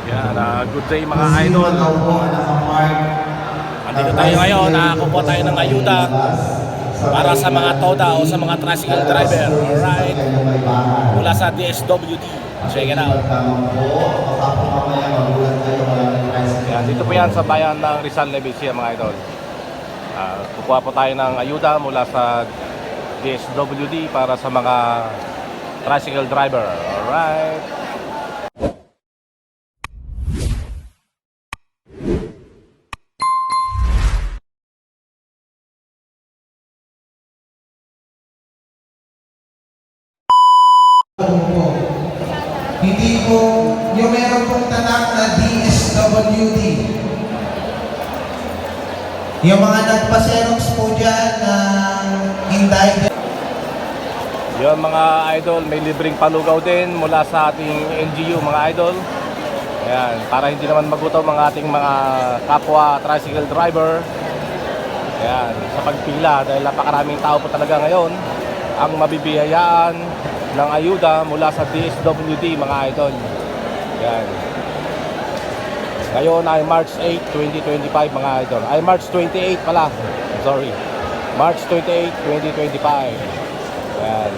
Yan, good day mga idol. Andito tayo ngayon, nakakuha tayo ng ayuda para sa mga TODA o sa mga tricycle driver. Alright, mula sa DSWD. Check it out. Yan, dito po yan sa bayan ng Rizal, Nevesia mga idol. Kukuha po tayo ng ayuda mula sa DSWD para sa mga tricycle driver. Alright. Hindi po, yung meron pong tanak na DSWD. Yung mga nagpa-xerox po dyan ng indicted. Yung mga idol, may libreng palugaw din mula sa ating NGU mga idol. Ayan, para hindi naman magutom ang ating mga kapwa tricycle driver. Ayan, sa pagpila dahil napakaraming tao po talaga ngayon ang mabibiyayaan ng ayuda mula sa DSWD mga idol. Yan. Ngayon ay March 8, 2025 mga idol. Ay March 28 pala. Sorry. March 28, 2025. Yan.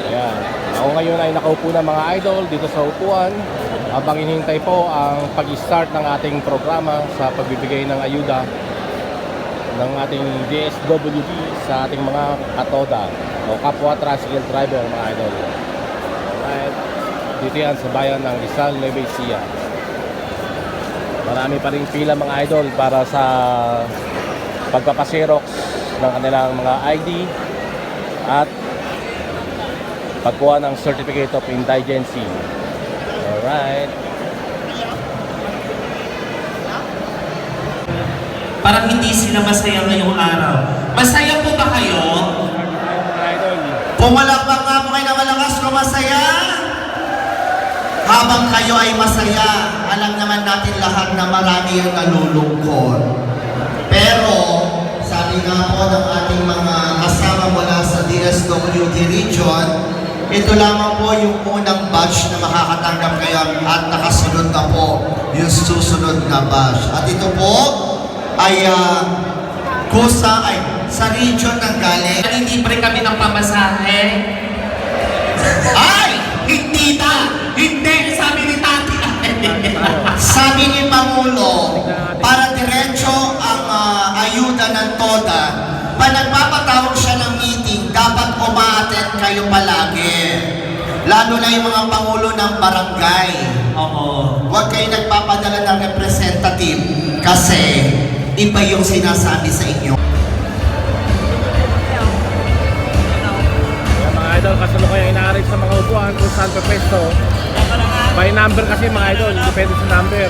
Ayan. Ako ngayon ay nakaupo na mga idol dito sa upuan habang hinihintay po ang pag-start ng ating programa sa pagbibigay ng ayuda ng ating DSWD sa ating mga katoda o kapwa tricycle driver mga idol. Alright, dito yan sa bayan ng Rizal, Nevesia. Marami pa rin pila mga idol para sa pagpapaserox ng kanilang mga ID at pagkuha ng Certificate of Indigency. Alright. Parang hindi sila masaya ngayong araw. Masaya po ba kayo? Pumalakpak nga po kayo na malakas kung masaya. Habang kayo ay masaya, alam naman natin lahat na marami ang nalulungkot. Pero, sabi nga po ng ating mga kasama mula sa DSWD region, ito lamang po yung unang batch na makakatanggap kayo at nakasunod na po yung susunod na batch. At ito po, ay sa region ng galing. Libre kami ng pamasahe. Ay! Hindi na! Hindi! Sabi ni Tati. Sabi ni Pangulo, para diretso ang ayuda ng TODA, pag nagpapatawag siya ng meeting, dapat umaattend kayo palagi. Lalo na yung mga pangulo ng barangay. Oo. Huwag kayo nagpapadala ng representative kasi iba yung sinasabi sa inyo. Yan mga idol, kasalukuyan ina-arrange sa mga upuan kung saan pa pwesto. By number kasi mga idol, depende sa number.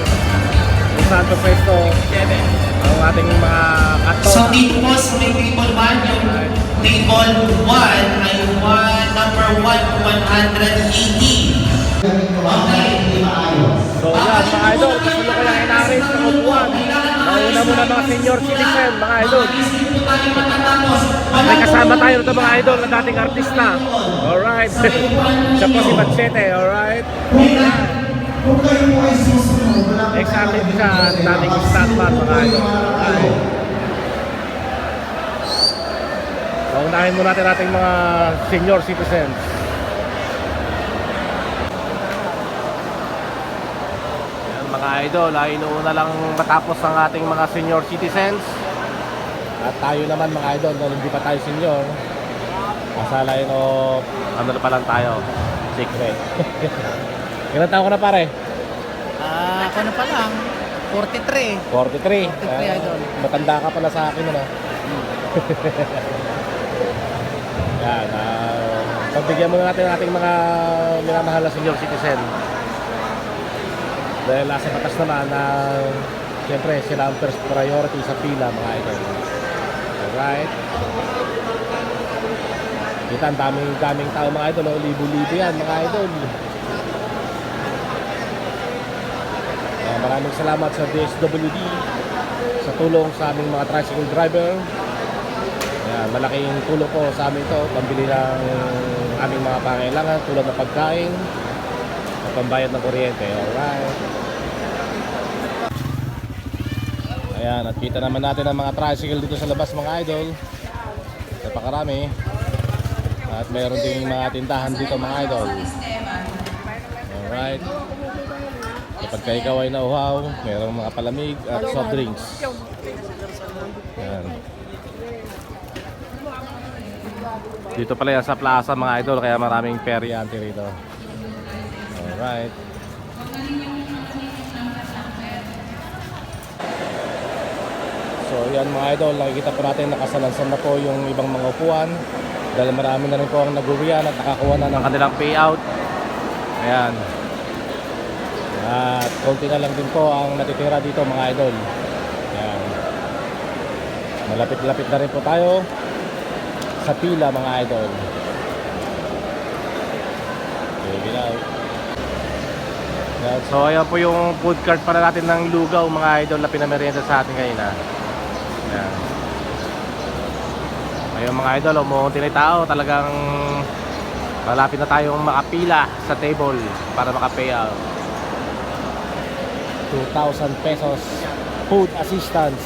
Kung saan pa pwesto ang ating mga kato. So tables, may table 1, yung table 1 ay number 1 to 180. Okay, hindi maayos. So yan mga idol, kasalukuyan ina-arrange sa upuan. Nauna muna mga senior citizen, mga idol. May kasama tayo rito mga idol na dating artista. Alright. Siya po si Machete, alright. Exactly siya dating stuntman mga idol. Alright. Naunahin muna natin ating mga senior citizens. Mga idol, ay inuuna lang matapos ang ating mga senior citizens. At tayo naman mga idol, no, hindi pa tayo senior. Masalain o ano na pa lang tayo, secret. Ilan taon ko na pare? Ako na pa lang, 43. 43. 43 idol. Matanda ka pala sa akin ano. Yan, pagbigyan muna natin ang ating mga minamahal na senior citizen. Dahil nasa batas naman na siyempre sila ang first priority sa pila mga idol. Alright. Kita ang daming tao mga idol. Libo-libo yan mga idol. Maraming salamat sa DSWD sa tulong sa aming mga tricycle driver. Yan, malaking tulong po sa amin to, pambili ng aming mga pangailangan tulad ng pagkain at pambayad ng kuryente. Alright. Ayan, at kita naman natin ang mga tricycle dito sa labas mga idol. Napakarami. At mayroon ding mga tindahan dito mga idol. Alright. Kapag ka ikaw ay nauhaw, mayroong mga palamig at soft drinks. Ayan. Dito pala yan sa plaza mga idol, kaya maraming periante rito. Alright. So yan mga idol, nakikita po natin nakasalansan na po yung ibang mga upuan. Dahil marami na rin po ang nag-uwian at nakakuha na ng kanilang payout. Ayan. At konti na lang din po ang natitira dito mga idol. Ayan. Malapit-lapit na rin po tayo sa pila mga idol. Check it out. Ayan. So ayan po yung food cart para natin ng lugaw mga idol na pinamerienda sa atin ngayon. Ayan. Ayun mga idol, umuunti na yung tao. Talagang malapit na tayong makapila sa table para makapayout. 2,000 pesos food assistance.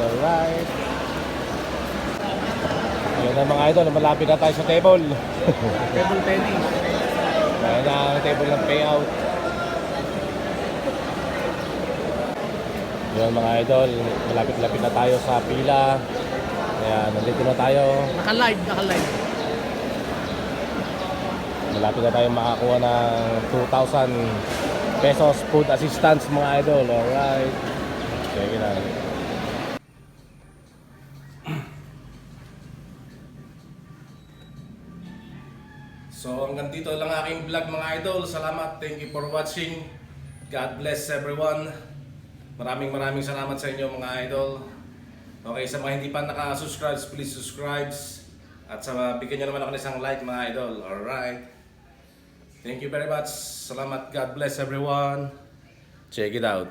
Alright. Ayun na mga idol, malapit na tayo sa table. Table tennis. Ayun na ang table ng payout. Ayun mga idol, malapit-lapit na tayo sa pila. Ayan, nandito na tayo. Naka-live. Malapit na tayo makakuha ng 2,000 pesos food assistance mga idol. Alright. Check it out. So hanggang dito lang aking vlog mga idol. Salamat. Thank you for watching. God bless everyone. Maraming salamat sa inyo mga idol. Okay, sa mga hindi pa naka-subscribe, please subscribe. At sa bigyan nyo naman ako ng isang like mga idol. Alright. Thank you very much. Salamat. God bless everyone. Check it out.